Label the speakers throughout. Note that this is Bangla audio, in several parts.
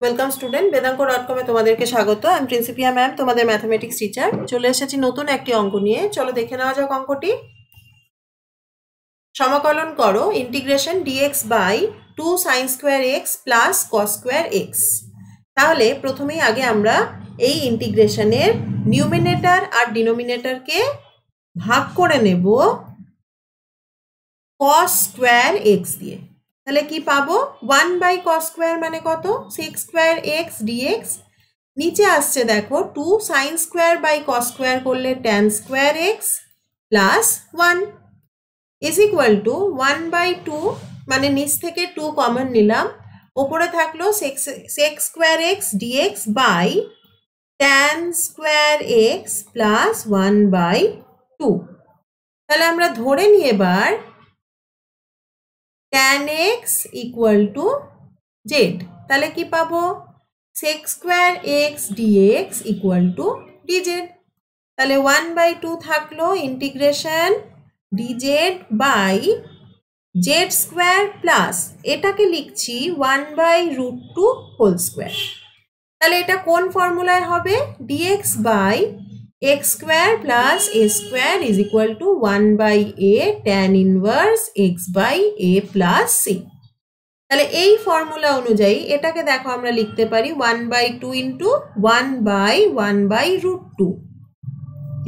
Speaker 1: ওয়েলকাম স্টুডেন্ট, বেদাঙ্ক.com এ তোমাদেরকে স্বাগত। আমি প্রিন্সিপিয়া ম্যাম, তোমাদের ম্যাথমেটিক্স টিচার। চলে এসেছি নতুন একটি অঙ্ক নিয়ে। চলো দেখে নেওয়া যাক অঙ্কটি। সমাকলন করো integration dx by 2 sin square x plus cos square x। তাহলে প্রথমেই আগে আমরা এই ইন্টিগ্রেশনের নিউমিনেটর আর ডিনোমিনেটরকে ভাগ করে নেব cos square x দিয়ে। তাহলে কি পাবো? 1 বাই cos স্কোয়ার মানে কত? 6 স্কোয়ার x dx। নিচে আসছে দেখো 2 sin square by cos square করলে tan square x plus 1 is equal to 1 by 2, মানে নিচ থেকে 2 কমন নিলাম, ওপরে থাকলো sec square x dx by tan square x plus 1 by 2। তাহলে আমরা ধরে নিই এবার tan x equal to z। তাহলে কি পাবো? sec square x dx equal to dz। তাহলে 1 বাই 2 থাকলো integration dz by z square plus এটাকে লিখছি 1 বাই √2 হোল স্কোয়ার। তাহলে এটা কোন ফর্মুলায় হবে? dx by x square plus a square is equal to 1 by a tan inverse x by a plus c। তাহলে এই ফর্মুলা অনুযায়ী এটাকে দেখো আমরা লিখতে পারি 1 বাই 2 ইন্টু 1 বাই √2।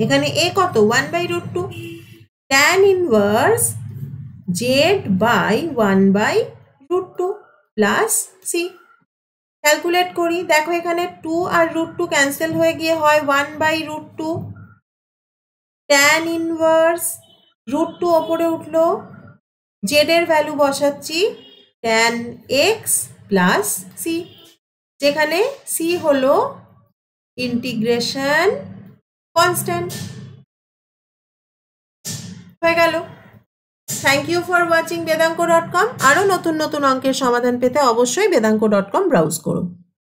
Speaker 1: এখানে a কত? 1 by √2 tan inverse z by 1 by √2 plus c। Calculate করি, দেখো এখানে 2 আর √2 ক্যান্সেল হয়ে গিয়ে হয় 1 বাই √2। tan ইনভার্স √2 ওপরে উঠলো, z এর ভ্যালু বসাচ্ছি tan x প্লাস c, যেখানে c হলো ইন্টিগ্রেশন কনস্ট্যান্ট। হয়ে গেল। থ্যাংক ইউ ফর ওয়াচিং বেদাঙ্ক.com। আরও নতুন নতুন অঙ্কের সমাধান পেতে অবশ্যই বেদাঙ্ক.com ব্রাউজ করুন।